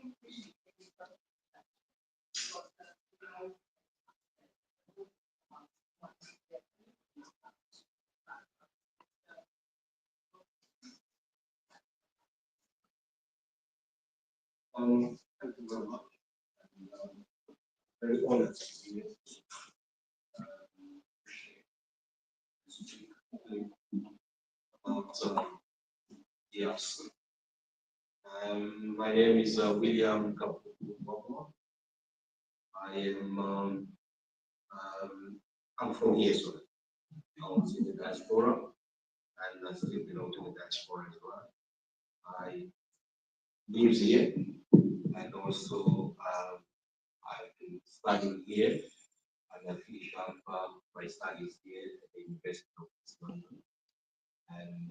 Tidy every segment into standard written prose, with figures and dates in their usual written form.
Thank you very much. Very honored to be here. About DRC. My name is William Kapuku. I am I'm from here, so I was in the diaspora, and I still belong to the diaspora as well. I live here, and also I've been studying here, and I finished up my studies here at the University of East London. And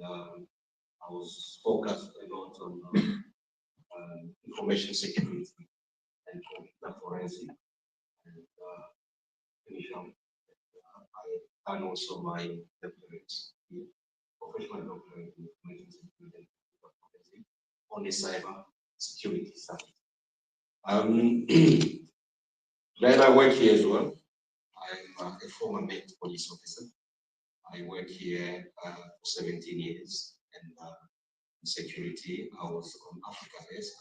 I was focused a lot on information security and computer forensic, and finish up. I done also my doctorate here, professional doctorate in information security and computer forensic on the cyber security side. Then I work here as well. I'm a former Met police officer. I work here for 17 years, and in security, I was on Africa desk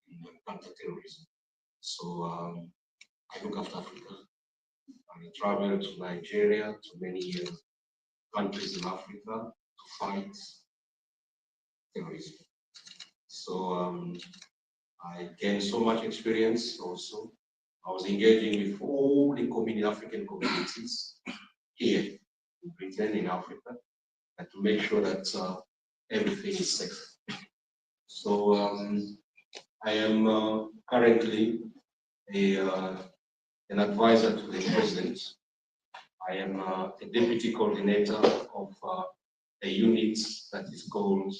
in counter-terrorism. So I look after Africa. I travel to Nigeria, to many countries in Africa to fight terrorism. So I gained so much experience also. I was engaging with all the African communities here in Britain, in Africa, and to make sure that everything is safe. So I am currently an advisor to the president. I am a deputy coordinator of a unit that is called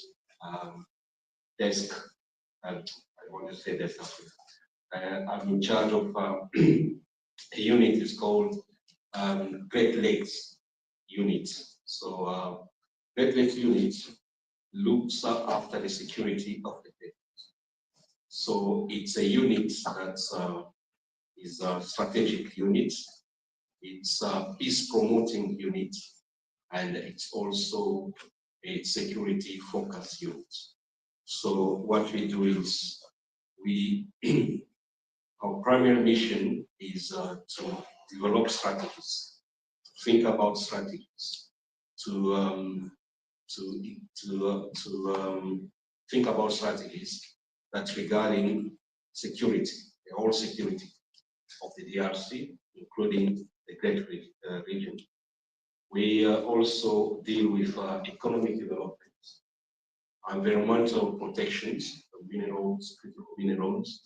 Desk. I want to say Desk Africa. I'm in charge of a unit is called Great Lakes Unit. So Great Lakes Unit looks after the security of the Great Lakes. So it's a unit that is a strategic unit. It's a peace promoting unit, and it's also a security focus unit. So what we do is our primary mission is to develop strategies, think about strategies, to think about strategies that's regarding security, the whole security of the DRC, including the Great region. We also deal with economic development, environmental protections of minerals, critical minerals,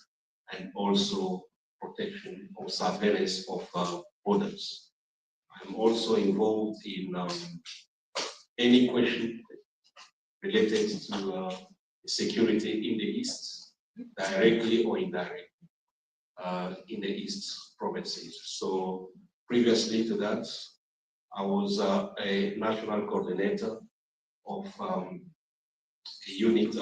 and also protection or surveillance of borders. I'm also involved in any question related to security in the East, directly or indirectly, in the East provinces. So previously to that, I was a national coordinator of a unit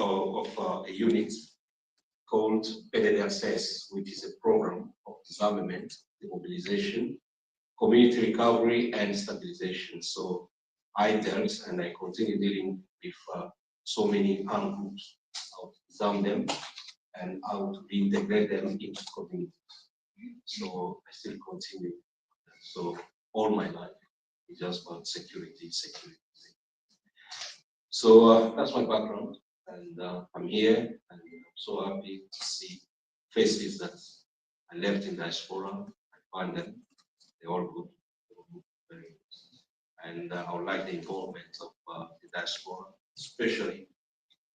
called PDDSS, which is a program of disarmament, demobilization, community recovery, and stabilization. So I dealt and I continue dealing with so many armed groups, how to disarm them and how to reintegrate them into communities. So I still continue. So all my life is just about security. So that's my background, and I'm here, and I'm so happy to see faces that I left in diaspora. I find them, they're all good, very good. And I would like the involvement of the diaspora, especially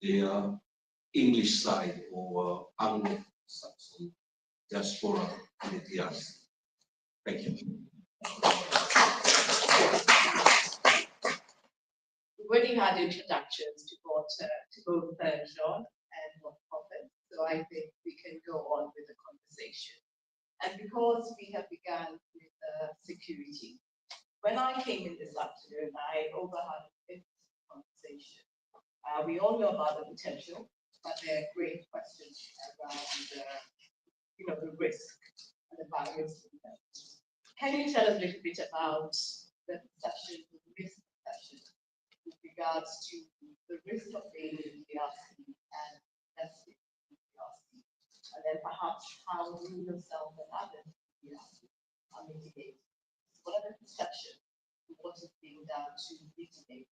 the English side or Anglo-Saxon diaspora in the DRC. Thank you. We've already had introductions to both John and Prophet, so I think we can go on with the conversation. And because we have begun with security, when I came in this afternoon, I overheard this conversation. We all know about the potential but there are great questions around, the risk and the barriers. Can you tell us a little bit about the perception, the risk perception, with regards to the risk of being in the DRC and investing in the DRC, and then perhaps how you yourself and others in the DRC are mitigating? What are the perceptions? What is being done to mitigate?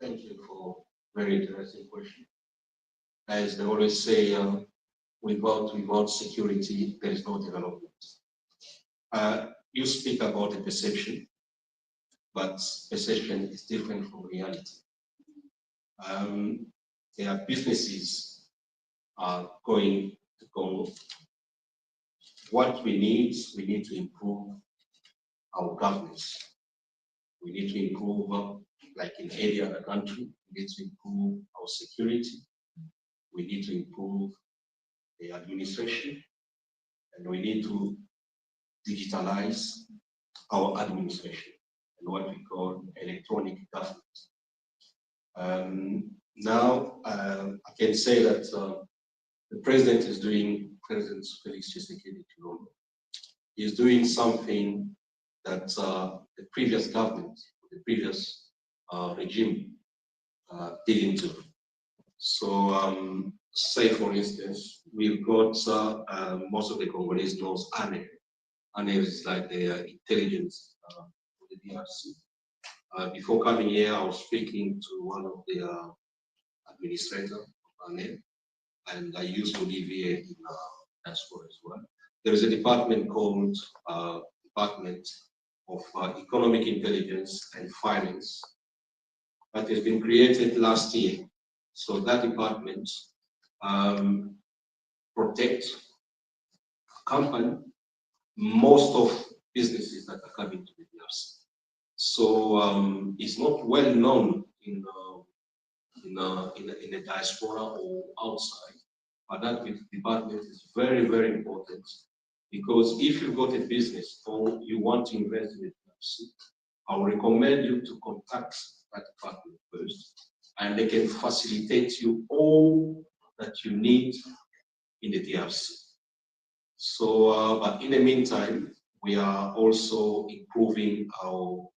Thank you for a very interesting question. As they always say, without security, there is no development. You speak about the perception, but perception is different from reality. There are businesses are going to Congo. What we need to improve our governance. We need to improve, like in any other country, we need to improve our security. We need to improve the administration, and we need to digitalize our administration and what we call electronic government. Now, I can say that the president is doing, President Felix Tshisekedi Chilombo, is doing something that the previous government, the previous regime didn't do. So, say for instance, we've got most of the Congolese knows ANE. ANE is like the intelligence of the DRC. Before coming here, I was speaking to one of the administrators of ANE, and I used to live here in diaspora as well. There is a department called Department of Economic Intelligence and Finance that has been created last year. So that department protects, accompany most of businesses that are coming to the DRC. So it's not well known in the diaspora or outside, but that department is very, very important, because if you've got a business or you want to invest in the DRC, I would recommend you to contact that department first, and they can facilitate you all that you need in the DRC. So, but in the meantime, we are also improving our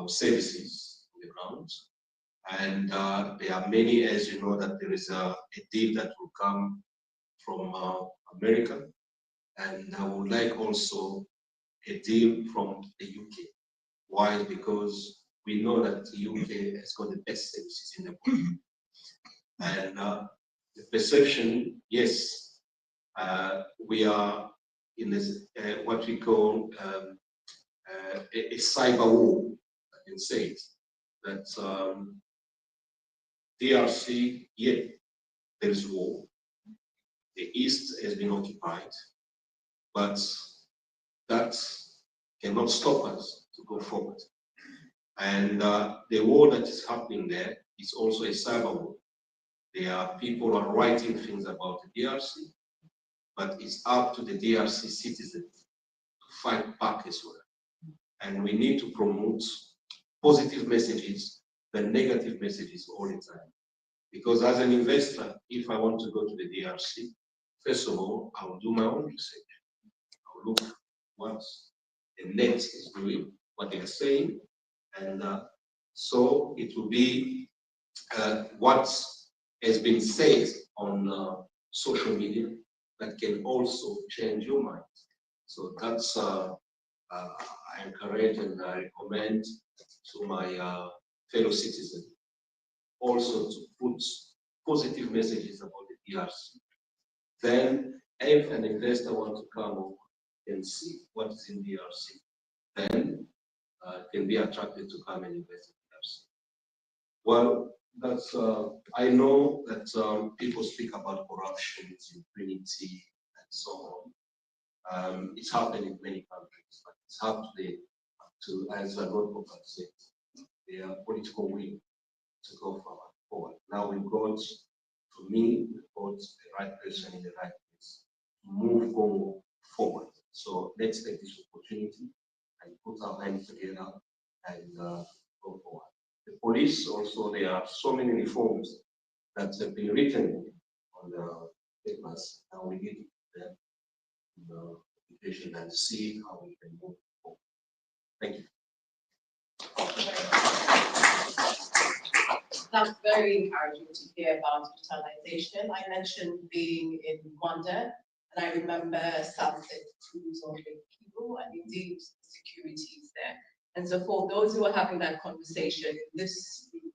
services on the ground. And there are many, as you know, that there is a deal that will come from America. And I would like also a deal from the UK. Why? Because we know that the UK has got the best services in the world. And the perception, yes, we are in this, what we call a cyber war, I can say it, that DRC, yeah, there is war. The East has been occupied, but that cannot stop us to go forward. And the war that is happening there is also a cyber war. There are people who are writing things about the DRC, but it's up to the DRC citizens to fight back as well. And we need to promote positive messages than negative messages all the time. Because as an investor, if I want to go to the DRC, first of all, I will do my own research. I will look what the net is doing, what they are saying, and so it will be what has been said on social media that can also change your mind. So that's I encourage and I recommend to my fellow citizens also to put positive messages about the DRC. Then, if an investor wants to come over and see what is in DRC, then can be attracted to come and invest in DRC. Well, that's I know that people speak about corruption, impunity, and so on. It's happening in many countries, but it's hard today to, as a lot said, the political will to go forward. Now we've got, to me, we've got the right person in the right place to move Congo forward. So let's take this opportunity and put our hands together and go forward. the police also, there are so many reforms that have been written on the papers. Now we need to the education and see how we can move forward. Thank you. That's very encouraging to hear about digitalization. I mentioned being in Rwanda, and I remember sunset cruise on Lake Kivu, and indeed security is there. And so for those who are having that conversation in this room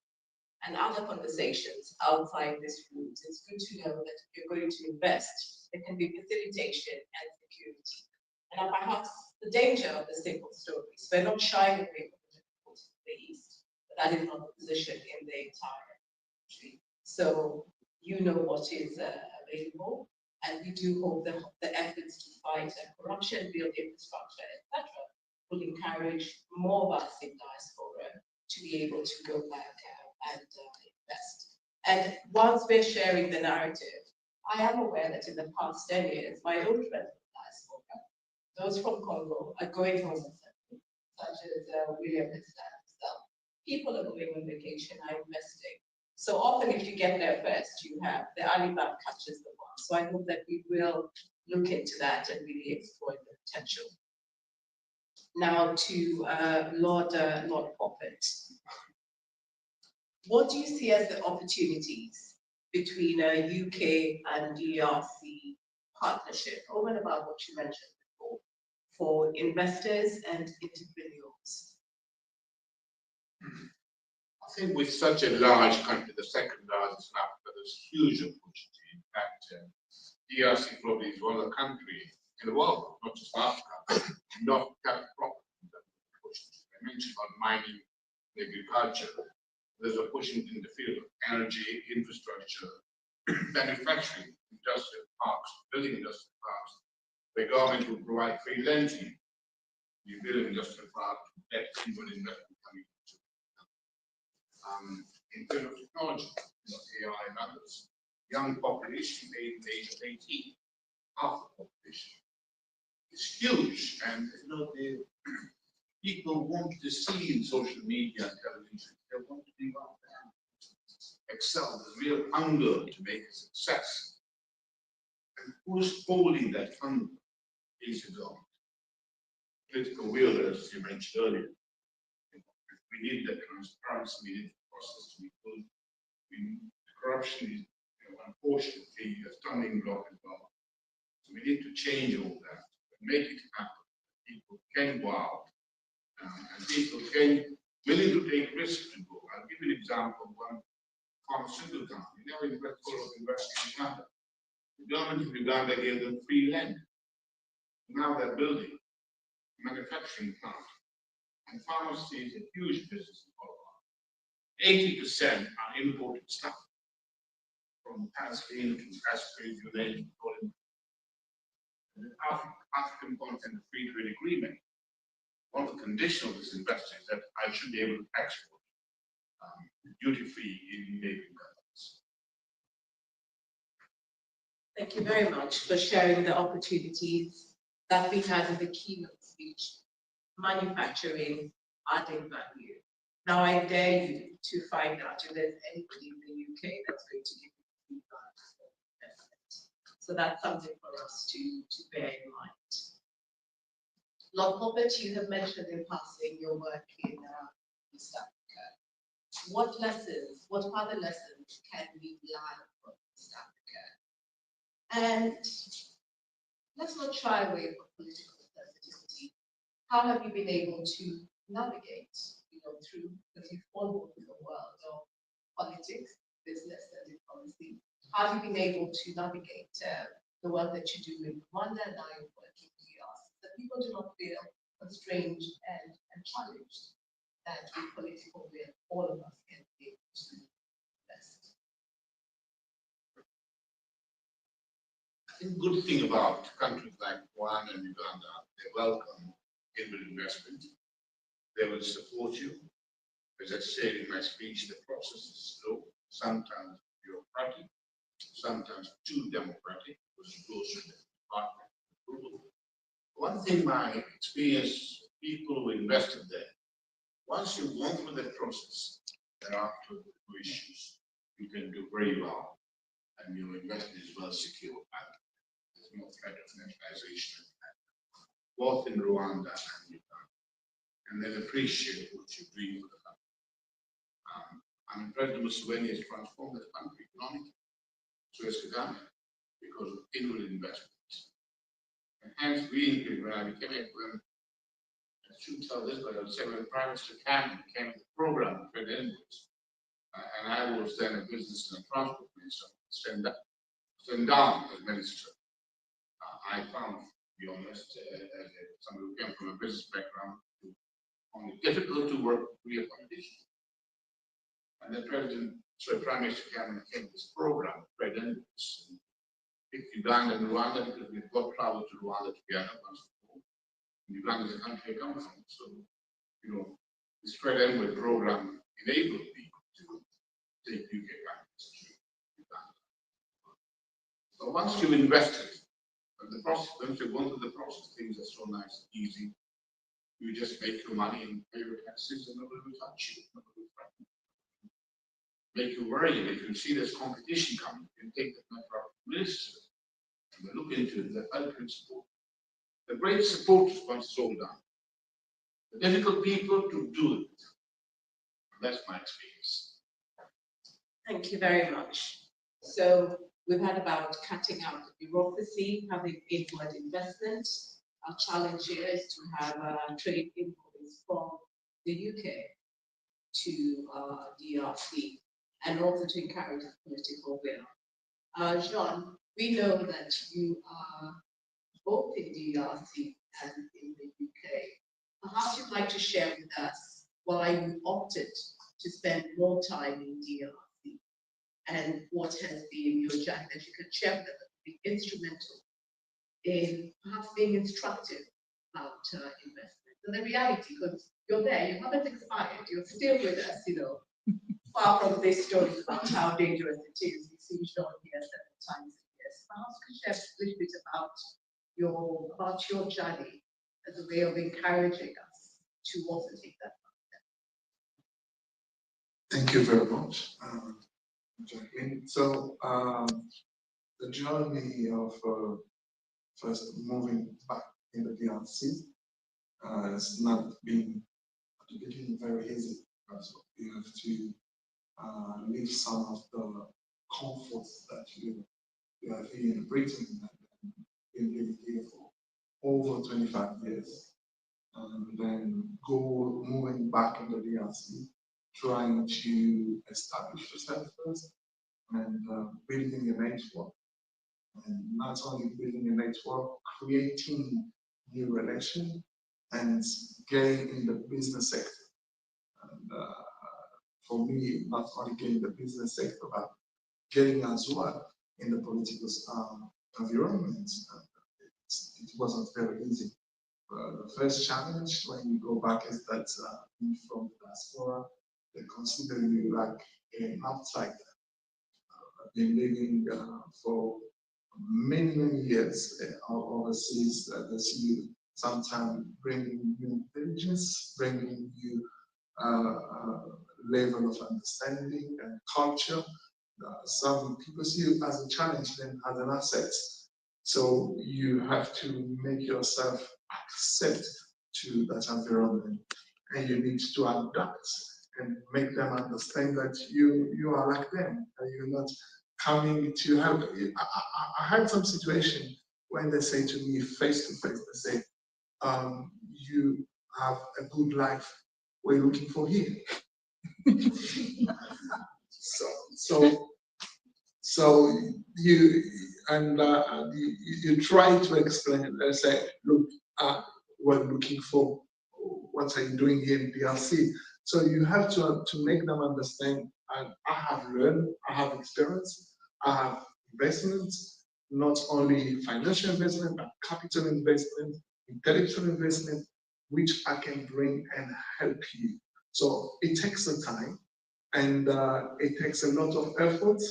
and other conversations outside this room, it's good to know that if you're going to invest, there can be facilitation and security. And perhaps the danger of the simple stories, we're not shying away from the difficulties of the East, but that is not the position in the entire country. So you know what is available, and we do hope that the efforts to fight corruption, build infrastructure, etc., will encourage more of us in diaspora to be able to go back and invest. And once we're sharing the narrative, I am aware that in the past 10 years, my own friends from diaspora, those from Congo, are going home with them, such as William has said himself. People are going on vacation, are investing. So often if you get there first, you have the Alibaba catches the one. So I hope that we will look into that and really exploit the potential. Now to Lord Poppet. What do you see as the opportunities between a UK and DRC partnership, over and above what you mentioned before, for investors and entrepreneurs? I think with such a large country, the second largest in Africa, there's huge opportunity. In fact, DRC probably is one of the countries in the world, not just Africa, not that property. I mentioned about mining, agriculture. There's a push in the field of energy, infrastructure, manufacturing, industrial parks, building industrial parks. The government will provide free lending. You build an industrial park, get inward investment coming into it. In terms of technology, AI and others, young population age of 18, half the population. It's huge, and the people want to see in social media and television. They want to be out there, excel. There's real hunger to make a success. And who's holding that hunger is the government. Political will, as you mentioned earlier. We need that transparency, we need the process to be good. Corruption is unfortunately a stumbling block as well. So we need to change all that, make it happen. People can go out, and people can willing to take risks to go. I'll give you an example of one pharmaceutical company. They never invested in Uganda. The government of Uganda gave them free land. Now they're building a manufacturing plant. And pharmacy is a huge business in Colorado. 80% are imported stuff. From aspirin to aspirin, you name it. The African content free trade agreement. One of the conditions of this investment is that I should be able to export duty-free in neighboring countries. Thank you very much for sharing the opportunities that we had in the keynote speech. Manufacturing, adding value. Now I dare you to find out if there's anybody in the UK that's going to give you feedback for investment. So that's something for us to bear in mind. Lord Poppet, you have mentioned in passing your work in East Africa. What lessons, what other lessons can we learn from East Africa? And let's not shy away from political sensitivity. How have you been able to navigate, through the formal world of politics, business, and diplomacy? How have you been able to navigate the work that you do in Rwanda and now you're working in DRC, that people do not feel constrained and challenged, that with political will, all of us can be able to invest? The good thing about countries like Rwanda and Uganda, they welcome inward investment. They will support you. As I said in my speech, the process is slow, sometimes bureaucratic, sometimes too democratic, because it goes through the department approval. One thing my experience, people who invested there, once you've gone through that process, there are two issues. You can do very well, and your investment is well secured, and there's no threat of nationalization, both in Rwanda and Uganda. And they appreciate what you're doing for the country. And President Museveni has transformed the country economically, so has Uganda, because of inward investment. And hence, when I became I shouldn't tell this, but I would say when Prime Minister Canary came to the program, Fred Edwards, and I was then a business and transport minister, stand down as minister. I found, to be honest, as somebody who came from a business background, found it difficult to work with reaccommodation. And then Prime Minister Canary came to this program, Fred Edwards, picked Uganda and Rwanda because we've got travel to Rwanda together once before. Uganda is a country I come from, so this Fred Edwards program enabled people to take UK companies to Uganda. So once you've invested, the process, once you've gone through the process, things are so nice and easy. You just make your money and pay your taxes, and nobody will touch you. Nobody will threaten you. Make you worry. If you see there's competition coming, you can take that matter up to the minister and we look into it. The help support. The great support is once it's all done. The difficult people to do it. That's my experience. Thank you very much. So we've had about cutting out the bureaucracy, having inward investment. Our challenge here is to have trade inquiries from the UK to DRC and also to encourage political will. Jean, we know that you are both in DRC and in the UK. Perhaps you'd like to share with us why you opted to spend more time in DRC and what has been your journey that you can share with us that would be instrumental in perhaps being instructive about investment. And the reality, because you're there, you haven't expired, you're still with us, far from this story about how dangerous it is. We've seen Jean here several times a year. Perhaps you can share a little bit about your journey as a way of encouraging us to also take that step. Thank you very much, Jacqueline. So the journey of first moving back in the DRC has not been at the beginning very easy, because you have to leave some of the comforts that you have here in Britain and been living here for over 25 years, and then moving back in the DRC, trying to establish yourself first and building a network. And not only building a network, creating new relations and getting in the business sector. And for me, not only getting the business sector, but getting as well in the political environment. It wasn't very easy. The first challenge when you go back is that from the diaspora, they consider you like an outsider. I've been living for many years overseas. They see you sometimes bringing you intelligence, bringing you level of understanding and culture. Some people see you as a challenge than as an asset. So you have to make yourself accept to that environment, and you need to adapt and make them understand that you are like them, and you're not coming to help. I had some situation when they say to me face to face, they say, you have a good life, what are you looking for here? So you try to explain and say, look, we're looking for, what are you doing here in DRC? So you have to make them understand, and I have learned, I have experience, I have investments, not only financial investment, but capital investment, intellectual investment, which I can bring and help you. So it takes the time, and it takes a lot of effort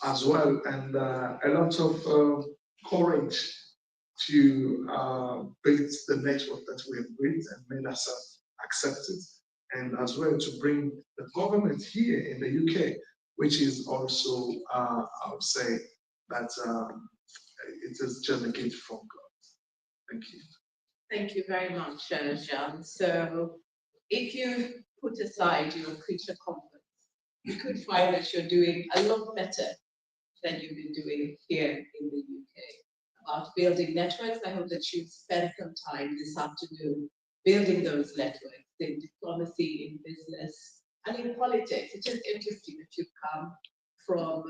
as well, and a lot of courage to build the network that we have built and made ourselves accepted. and as well to bring the government here in the UK, which is also, I would say, that it is just a gift from God. Thank you. Thank you very much, Jean. So if you put aside your creature comforts, you could find that you're doing a lot better than you've been doing here in the UK. About building networks, I hope that you've spent some time this afternoon building those networks in diplomacy, in business, and in politics. It is interesting that you've come from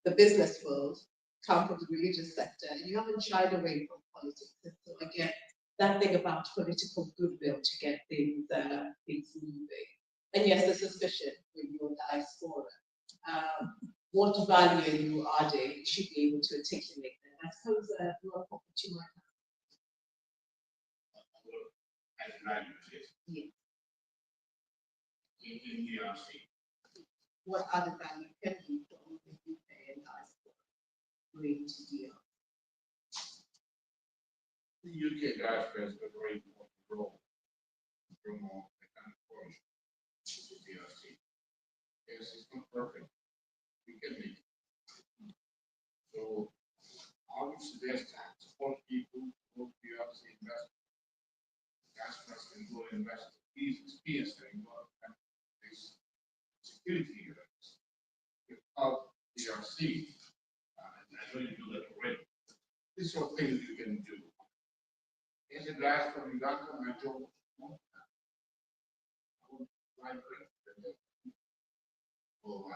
the business world, come from the religious sector, and you haven't shied away from politics. And so again, that thing about political goodwill to get things moving. And yes, the suspicion with your diaspora. What value are you adding? You should be able to articulate that. I suppose what you might have. Yes. In DRC. What other value can you from the UK and diaspora bring to DRC? The UK diaspora has got a very important role to promote the kind of approach to the DRC. Yes, it's not perfect. We can make it. So I would suggest that support people who go to DRC invest. Diasporas can go invest in peace and go and this security areas. Without DRC, and I know you do that already. These are things you can do. Is it last from Uganda? I don't know. I would like it. Oh,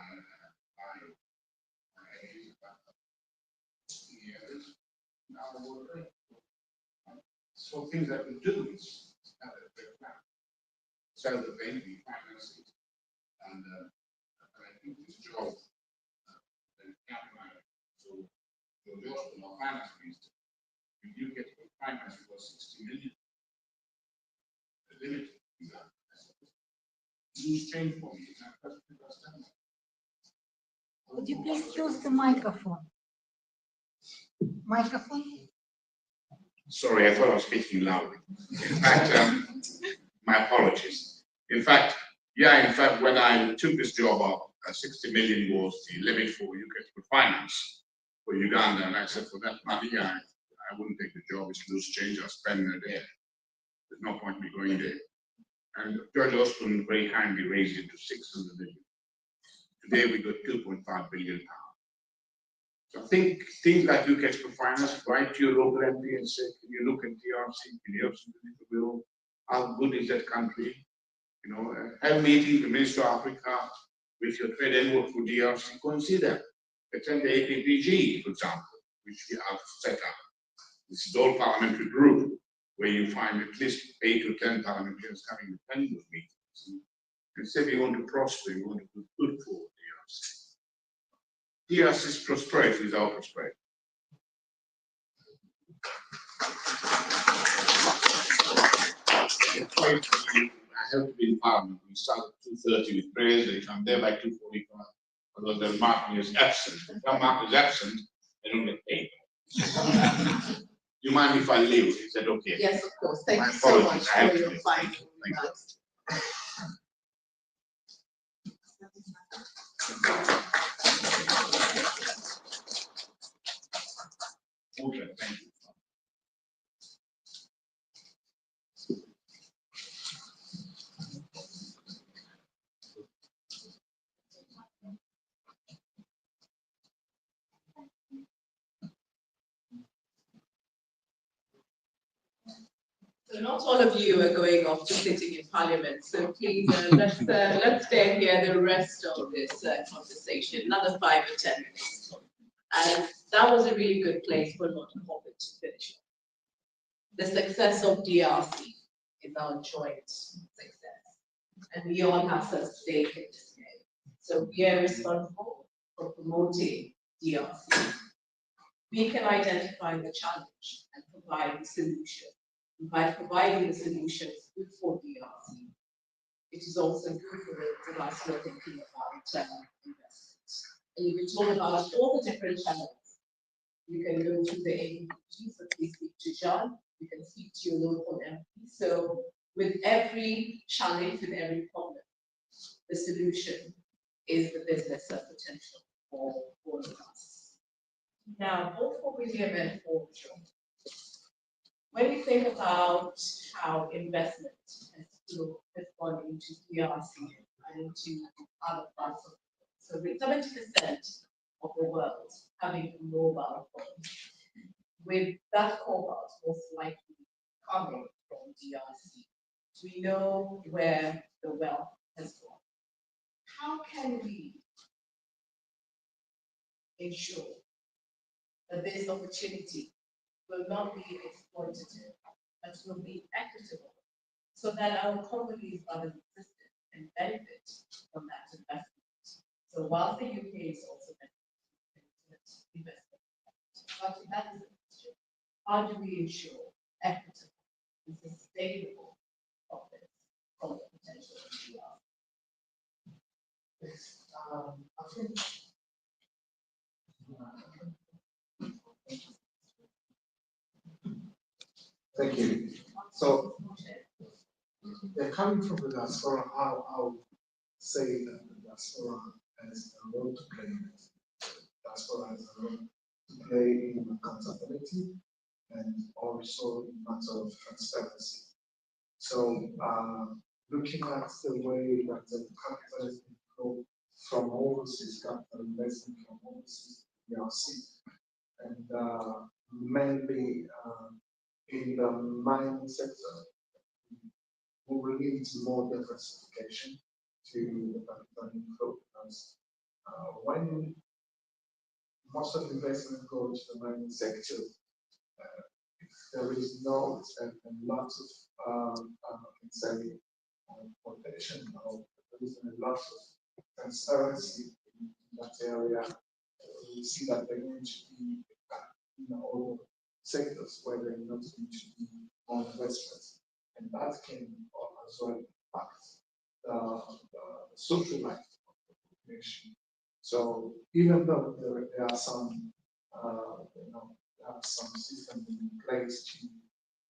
years. Now we're so things that we do is have a big plan. So the baby finances and I think this job the cabinet so just our finance minister, if you get finance for 60 million, the limit is that. Use change for me. Would you please use the microphone? Microphone? Sorry, I thought I was speaking loudly. In fact, my apologies. In fact, when I took this job up, 60 million was the limit for UK finance for Uganda, and I said, for that money, I wouldn't take the job. It's loose change. I'll spend it there. There's no point in me going there. And George Osborne very kindly raised it to 600 million. Today we got 2.5 billion pounds. So I think things like UK finance, write to your local MP and say, can you look at DRC, can you have some political will? How good is that country? You know, have meetings with the Minister of Africa with your trade envoy for DRC, consider. Attend the APPG, for example, which we have set up. This is all parliamentary group, where you find at least 8 to 10 parliamentarians coming to attend those meetings. And say we want to prosper, we want to do good for DRC. DRC's prosperity is our prosperity. I have to be in Parliament. We start at 2:30 with prayers, and if I'm there by 2:45, although the marking is absent. If the mark is absent, I don't get paid. Do you mind if I leave? Is that okay? Yes, of course. Thank you so much for your final remarks. Okay, thank you. So not all of you are going off to sitting in Parliament, so please let's stay here the rest of this conversation, another 5 or 10 minutes. And that was a really good place for Lord Corbett to finish. The success of DRC is our joint success, and we all have some stake in this game. So we are responsible for promoting DRC. We can identify the challenge and provide the solution. By providing the solutions good for DRC, it is also good for us who are thinking about investments. And you can talk about all the different channels. You can go to the APG, so please speak to John. You can speak to your local MP. So with every challenge, with every problem, the solution is the business potential for all of us. Now, both for William and for John, when we think about how investment has gone into DRC and into other parts of the world, so with 70% of the world having a mobile phone, with that cobalt most likely coming from DRC, we know where the wealth has gone. How can we ensure that this opportunity will not be exploitative, but will be equitable, so that our companies that are existing can benefit from that investment? So while the UK is also benefiting from investment, but that is the question. How do we ensure equitable and sustainable profits from the potential of DR? Yes, I think thank you. So they're coming from the diaspora. I'll say that the diaspora has a role to play in it. Diaspora has a role to play in accountability and also in matter of transparency. So looking at the way that the capital has been flow from overseas capital investment from overseas DRC, and mainly in the mining sector, we will need more diversification to the capital inflow, because when most of the investment goes to the mining sector, there is no and lots of say protection, or there is a lot of transparency in that area. We see that there need to be in all sectors where there not going to be more investments, and that can as well impact the social life of the population. So even though there are some some systems in place to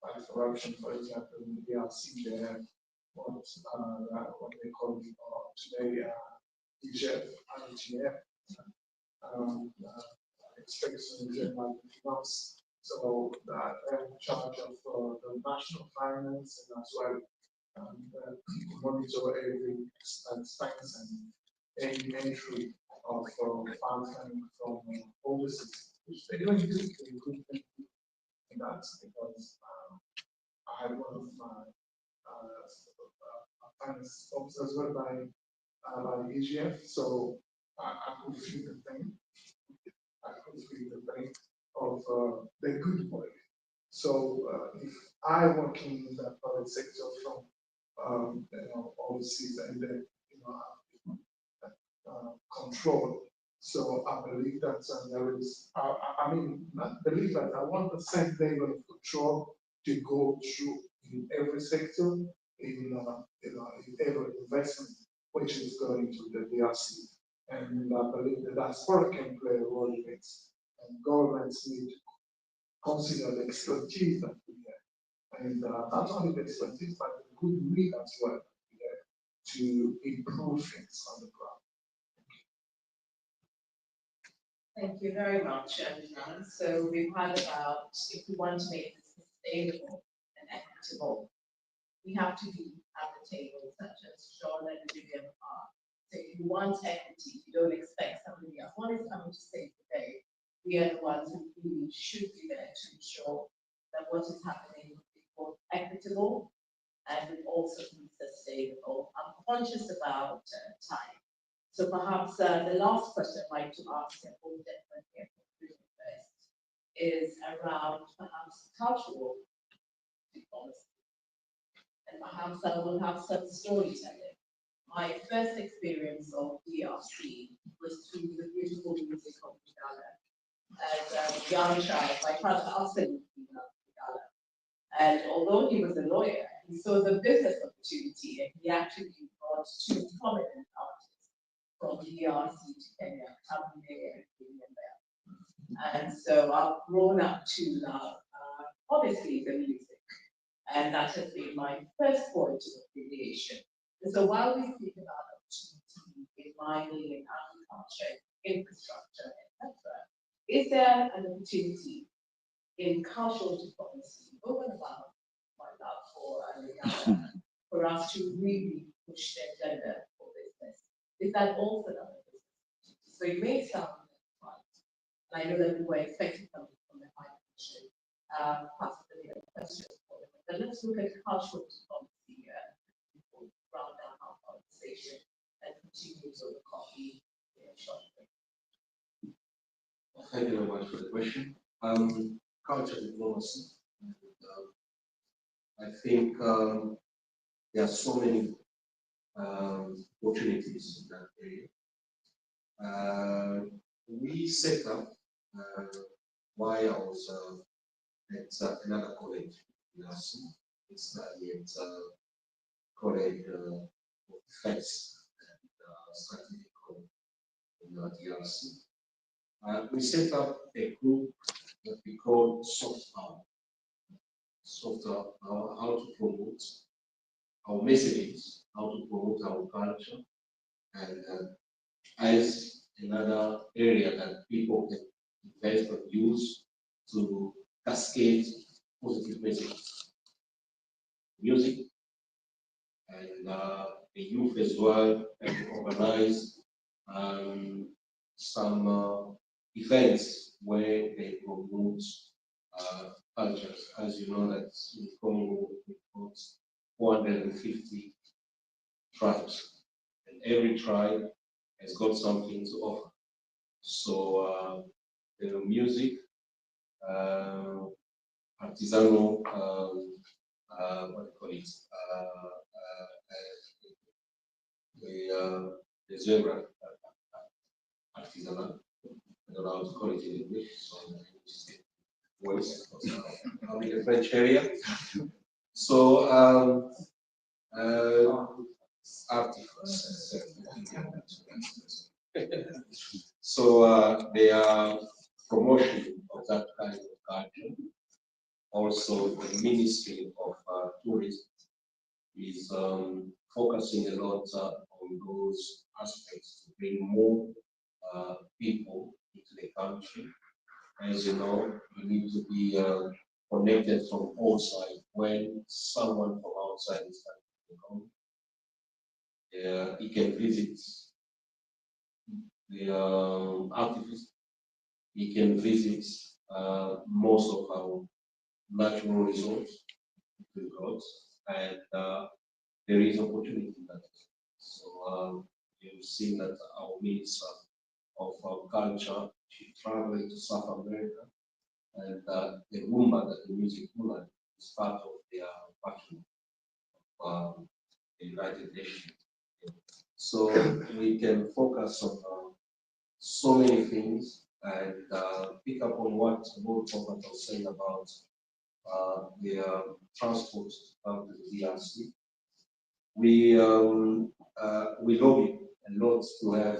fight corruption, for example, in the DRC, they have what they call today IGF, Inspection General of Finance. So they're in charge of the national finance, and as well monitor every expense and any entry of funds coming from overseas, which they don't do a good thing in that, because I had one of my finance officers as well by EGF, so I could feel the pain. I could feel the pain of the good work. So if I work in the private sector from overseas, and then control. So I believe that there is, I mean, not believe that, I want the same level of control to go through in every sector, in every investment which is going to the DRC. And I believe that diaspora can play a role in it. And governments need to consider the expertise that we have. And not only the expertise, but the goodwill as well to improve things on the ground. Thank you very much, John. So we've heard about, if we want to make this sustainable and equitable, we have to be at the table, such as John and William are. So if you want equity, you don't expect somebody else. One is coming to say today, we are the ones who really should be there to ensure that what is happening is both equitable and will also be sustainable. I'm conscious about time. So perhaps the last question I'd like to ask all the gentlemen here first is around perhaps cultural diplomacy. And perhaps I will have some storytelling. My first experience of DRC was through the beautiful music of Igala. As a young child, my father absolutely loved Igala. And although he was a lawyer, he saw the business opportunity, and he actually brought two prominent artists from DRC to Kenya, Canary and Marriot. And so I've grown up to love, obviously, the music. And that has been my first point of affiliation. And so while we speak about opportunity in mining and agriculture, infrastructure, etc., is there an opportunity in cultural diplomacy over and above my love for Uganda for us to really push the agenda for business? Is that also another business? So it may sound right, and I know that we were expecting something from the High Commission, possibly a question for them. But let's look at cultural diplomacy before we round down our conversation and continue to the coffee shortly. Thank you very much for the question. Culture diplomacy. I think there are so many opportunities in that area. We set up while I was at another college in DRC. It's at college of defense and strategic in DRC. We set up a group that we call soft power. Soft power, how to promote our messages, how to promote our culture, and as another area that people can invest and use to cascade positive messages. Music and the youth as well, and organize some events where they promote cultures. As you know, that in Congo we've got 450 tribes, and every tribe has got something to offer. So the music, artisanal, what do you call it? The zebra artisanal. I don't know how to call it in English, so I'm in the French area. So artifacts. So they are promotion of that kind of culture. Also, the Ministry of Tourism is focusing a lot on those aspects to bring more people into the country. As you know, you need to be connected from outside. When someone from outside is coming to come, he can visit the artifice. He can visit most of our natural resources we've got, and there is opportunity in that. So you've seen that our Minister of Culture, she traveled to South America, and the Rumba, that the music Rumba, is part of their pattern of the United Nations. So we can focus on so many things and pick up on what both Robert was saying about the transport to the DRC. We lobby a lot to have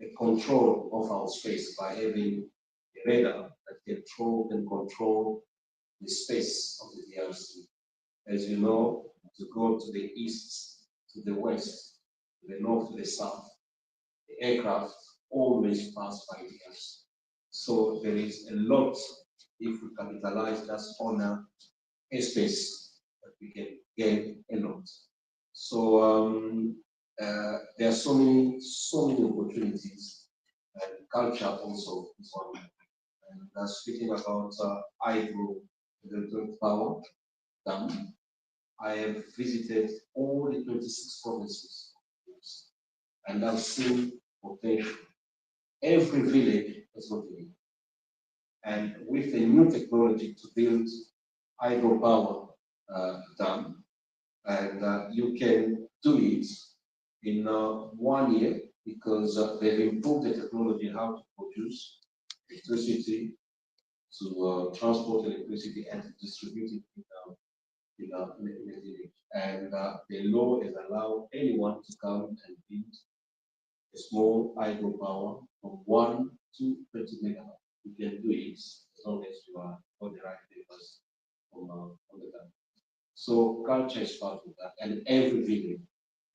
a control of our space by having a radar that can control the space of the DRC. As you know, to go to the east, to the west, to the north, to the south, the aircraft always pass by DRC. So there is a lot, if we capitalize just on airspace, that we can gain a lot. So there are so many opportunities, and culture also is one. And speaking about hydro power dam, I have visited all the 26 provinces, and I've seen potential. Every village has got a need. And with the new technology to build hydropower dam, and you can do it in 1 year, because they've improved the technology how to produce electricity, to transport electricity and to distribute it in a village. And the law has allowed anyone to come and build a small hydropower from 1 to 20 megawatts. You can do it as long as you are on the right papers on the country. So culture is part of that, and every village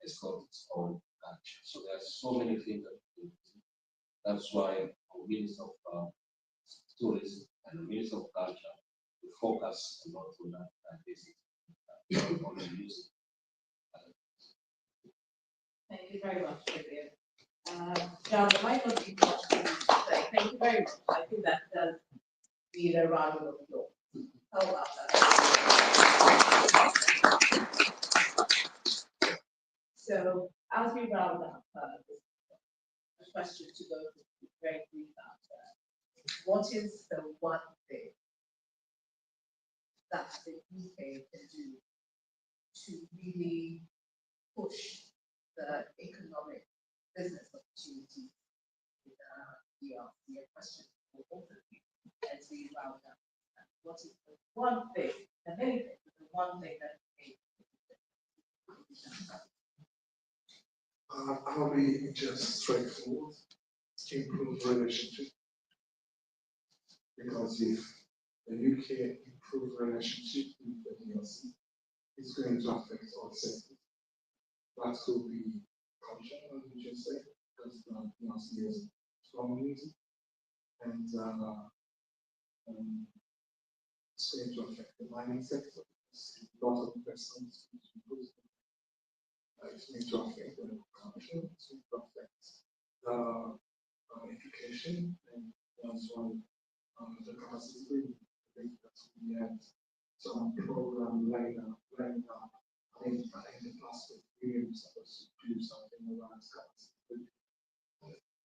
has got its own culture. So there are so many things that we do. That's why our Minister of Tourism and the Minister of Culture we focus a lot on that basic on the music. Thank you very much, Vivian. John, there might not be much for you to say. Thank you very much. I think that does need a round of applause. How about that? So, as we round up, a question to go through very brief answer. What is the one thing that the UK can do to really push the economic business opportunities in the DRC? A question for both of you as we round up. What is the one thing, and many things, but the one thing that I'll be just straightforward. Improve relationship. Because if the UK improve relationship with the DRC, it's going to affect all sectors. That could be culture, as we just said, because the DRC has strong music, and it's going to affect the mining sector. A lot of investments. It's going to affect the culture. It's going to affect the education, and as well the capacity building. I think that we had some program lined up. I think in the past we were supposed to do something around capacity building.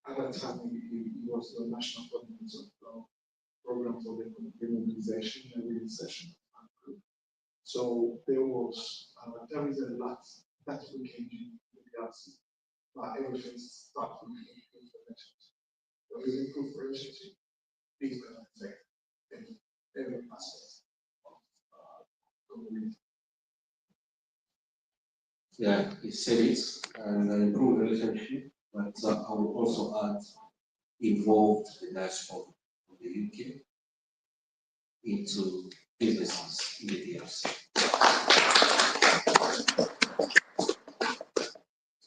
At that time, it was the national government of program for the demobilization and reinsertion. So there is a lot that we can do with the DRC, but everything starts with improved relationship. When we improve relationship, things will affect every aspect of community. Yeah, he said it, and improve relationship, but I will also add involved the diaspora of the UK into businesses in the DRC.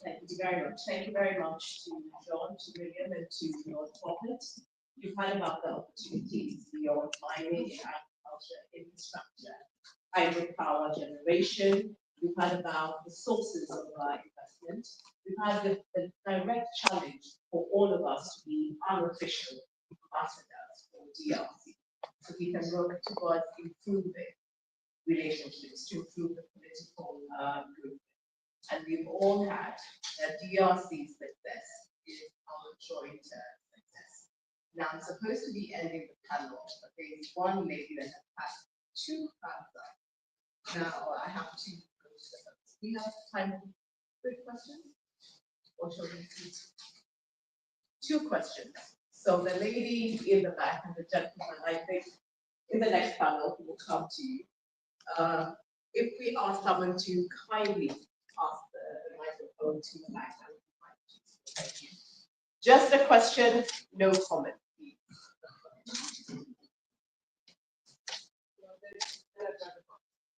Thank you very much. Thank you very much to John, to William, and to your Prophet. You've heard about the opportunities beyond mining, agriculture, infrastructure, hydropower generation. We've heard about the sources of investment. We've had the direct challenge for all of us to be unofficial ambassadors for DRC. So we can work towards improving relationships, to improve the political group. And we've all had that DRC's success is our joint success. Now I'm supposed to be ending the panel, but there's one lady that has had two hands up. Now I have to go to the host. Do we have time for quick questions? Or shall we see? Two questions. So the lady in the back and the gentleman, I think, in the next panel will come to you. If we ask someone to kindly pass the microphone to the back, thank you. Just a question, no comment, please.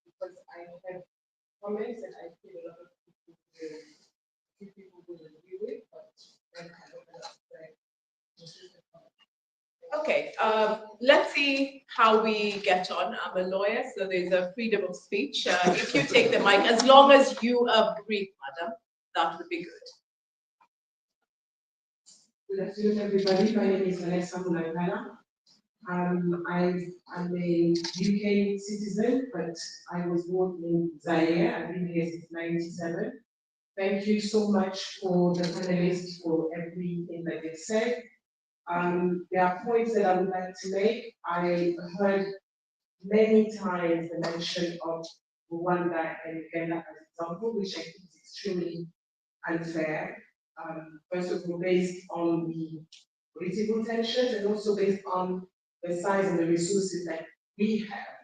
Because I have comments and I feel a lot of people will agree with, but then I open up okay, let's see how we get on. I'm a lawyer, so there's a freedom of speech. If you take the mic, as long as you agree, madam, that would be good. Good afternoon, everybody. My name is Vanessa Mulangana. I'm a UK citizen, but I was born in Zaire. I've been here since '97. Thank you so much for the panelists for everything that they said. There are points that I would like to make. I heard many times the mention of Rwanda and Uganda as example, which I think is extremely unfair. First of all, based on the political tensions and also based on the size and the resources that we have.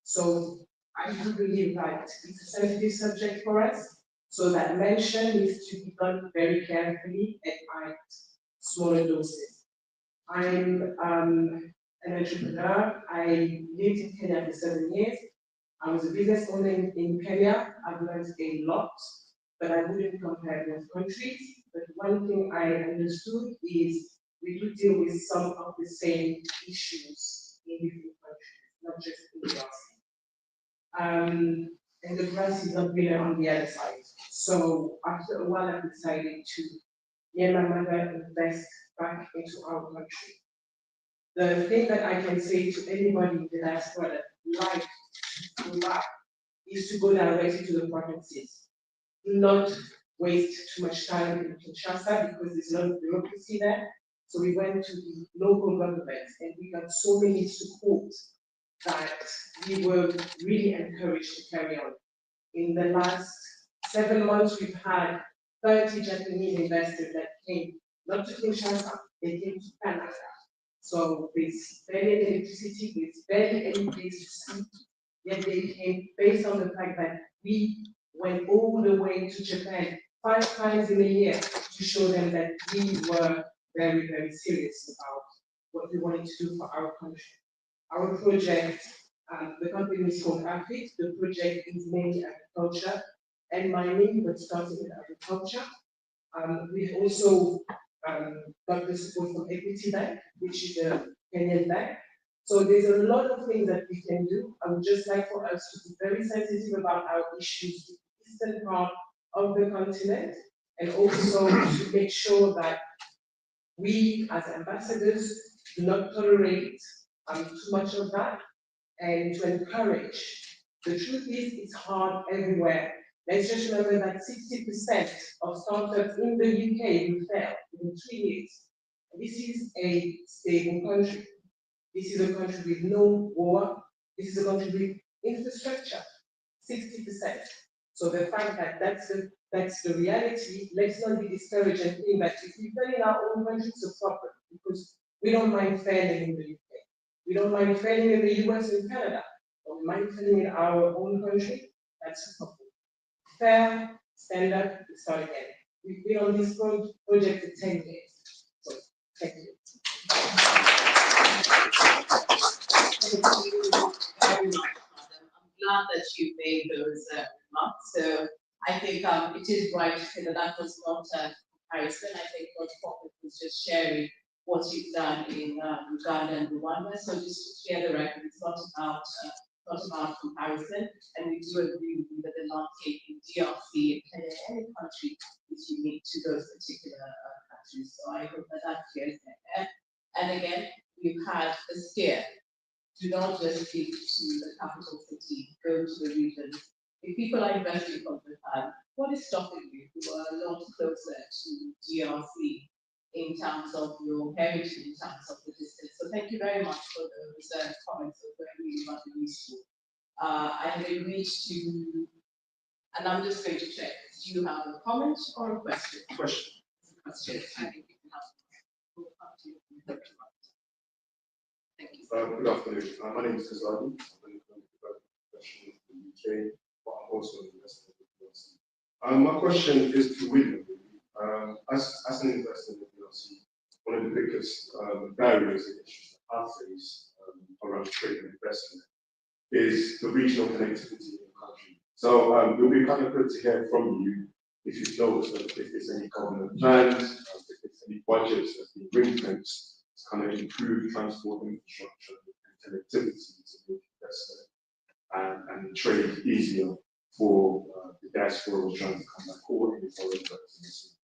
So I do believe that it's a sensitive subject for us. So that mention needs to be done very carefully and at smaller doses. I'm an entrepreneur. I lived in Kenya for 7 years. I was a business owner in Kenya. I've learned a lot, but I wouldn't compare both countries. But one thing I understood is we do deal with some of the same issues in different countries, not just in the DRC. And the grass is not greener on the other side. So after a while, I decided to, me and my mother, invest back into our country. The thing that I can say to anybody in the diaspora that like to go back is to go directly to the provinces. Do not waste too much time in Kinshasa because there's a lot of bureaucracy there. So we went to the local government and we got so many support that we were really encouraged to carry on. In the last 7 months, we've had 30 Japanese investors that came, not to Kinshasa, they came to Canada. So there's barely electricity, there's barely any place to sleep, yet they came based on the fact that we went all the way to Japan 5 times in a year to show them that we were very, very serious about what we wanted to do for our country. Our project, the company is called AFIT. The project is mainly agriculture and mining, but starting with agriculture. We've also got the support from Equity Bank, which is a Kenyan bank. So there's a lot of things that we can do. I would just like for us to be very sensitive about our issues in the eastern part of the continent, and also to make sure that we as ambassadors do not tolerate too much of that, and to encourage. The truth is, it's hard everywhere. Let's just remember that 60% of startups in the UK will fail in 3 years. This is a stable country. This is a country with no war. This is a country with infrastructure, 60%. So the fact that that's the reality, let's not be discouraged and think that if we fail in our own country, it's a problem, because we don't mind failing in the UK. We don't mind failing in the US and Canada, but we mind failing in our own country. That's a problem. Fair, stand up, start again. We've been on this project for 10 years. So, thank you. Very much, Madam. I'm glad that you made those remarks. So I think it is right to say that that was not a comparison. I think what Prophet was just sharing what you've done in Uganda and Rwanda. So just to clear the record, it's not about comparison. And we do agree with you that the landscape in DRC and any country is unique to those particular countries. So I hope that that clears that. And again, we've had a steer. Do not just speak to the capital city, go to the regions. If people are investing from Japan, what is stopping you? You are a lot closer to DRC in terms of your heritage, in terms of the distance. So thank you very much for those comments. Those were really, really useful. And they reach to, and I'm just going to check. Do you have a comment or a question? Question. Question. I think you can have. We'll come to you. Thank you. Good afternoon. My name is Kazadi. I'm a professional in the UK, but I'm also an investor in the DRC. My question is to William. As an investor in the DRC, one of the biggest barriers and issues that I face around trade and investment is the regional connectivity in the country. So it will be kind of good to hear from you if you've noticed that if there's any government plans, if there's any budgets that's been ring-fenced to kind of improve transport infrastructure and connectivity to make investment and trade easier for the diaspora who are trying to come back or any foreign investors.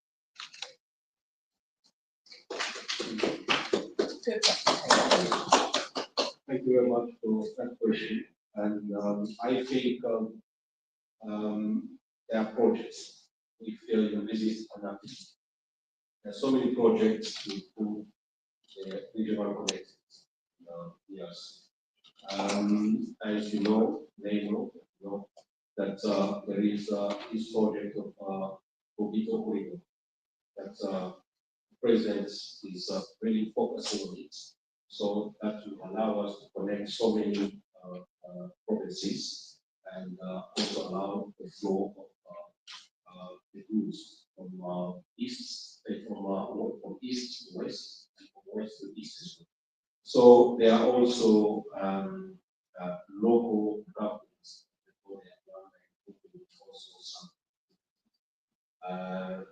Thank you very much for that question. And I think there are projects. We feel you visit and there are so many projects to improve the regional connectivity. Yes. As you know, they know that there is this project of Bobito Corridor that the President is really focusing on it. So that will allow us to connect so many provinces and also allow the flow of the goods from east to west and from west to east as well. So there are also local governments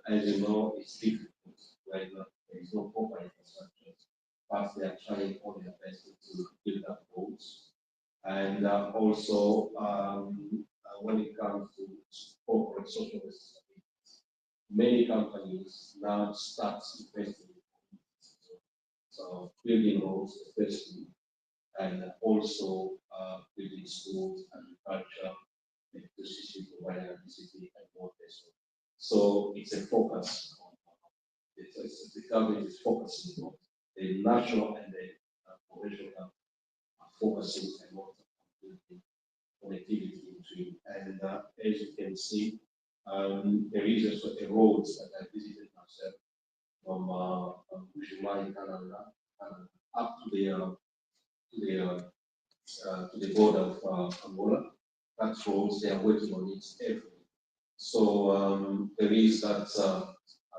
As you know, it's difficult when there is no proper infrastructure, but they are trying all their best to build up roads. And also, when it comes to corporate social responsibility, many companies now start investing in so building roads, especially, and also building schools, agriculture, electricity provider, electricity, and water. So it's a focus on the government is focusing on the national and the provincial government are focusing a lot on building connectivity between. And as you can see, there is also a road that I visited myself from July, Canada, up to the border of Angola. That roads they are working on it every day. So there is that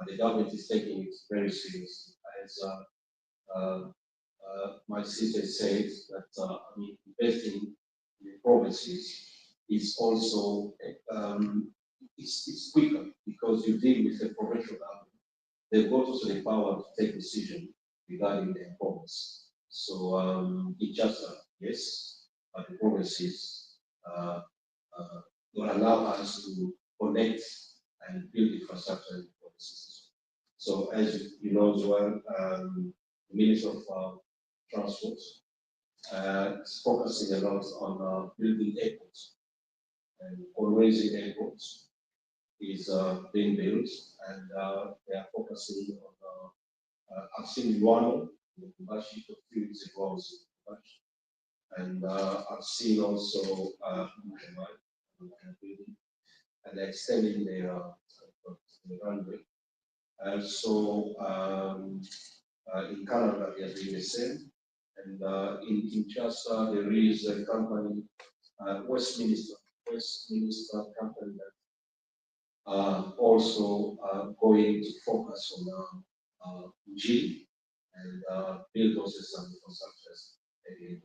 the government is taking it very seriously. As my sister said, that I mean, investing in the provinces is also it's quicker because you deal with the provincial government. They've got also the power to take decision regarding their province. So it just yes, but the provinces will allow us to connect and build infrastructure in the provinces. So as you know as well, the Minister of Transport is focusing a lot on building airports, and always in airports is being built, and they are focusing on. I've seen one in Kumashi a few weeks ago, I was in Kumashi, and I've seen also building and extending the runway. So in Canada, they are doing the same. And in Kinshasa, there is a company, Westminster company that also going to focus on G and build also some infrastructures.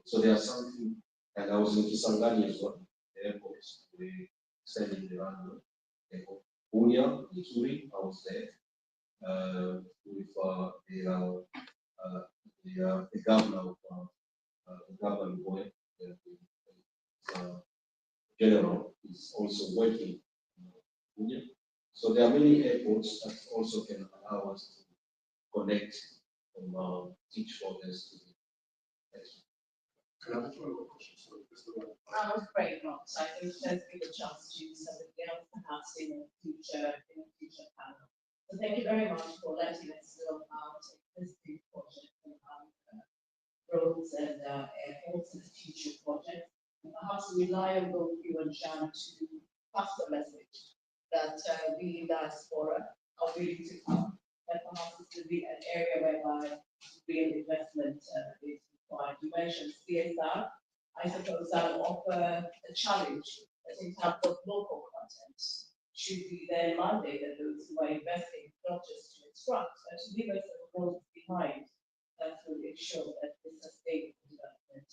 So there are something, and I was in Kisangani as well, the airports, we extending the runway. Bunia, Missouri, I was there with the governor of the governor boy, the general is also working in Bunia. So there are many airports that also can allow us to connect from each province to the next. Can I have a follow-up question? So, I'm afraid not. I think let's give a chance to somebody else perhaps in a future panel. So thank you very much for letting us know about this big project about roads and airports and future projects. And perhaps rely on both you and Jan to pass the message that we in diaspora are willing to come. That perhaps this will be an area whereby real investment is required. You mentioned CSR. I suppose that will offer a challenge that in terms of local content should be then mandated those who are investing not just to instruct, but to leave us a road behind that will ensure that this sustainable development.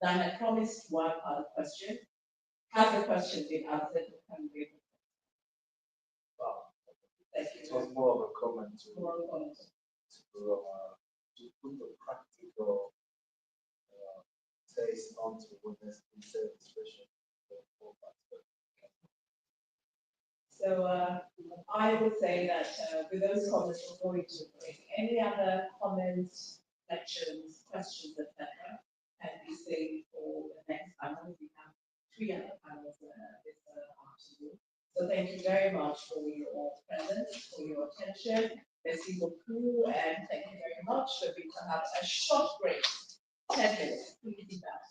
Now, I had promised one other question. Has the question been answered? Well, thank you. It was more of a comment to put the practical taste onto what has been said, especially for So I would say that with those comments, we're going to bring any other comments, lectures, questions, etc. can be saved for the next panel. We have 3 other panels this afternoon. So thank you very much for your presence, for your attention. Merci beaucoup, and thank you very much. We'll be perhaps a short break, 10 minutes. Please be back.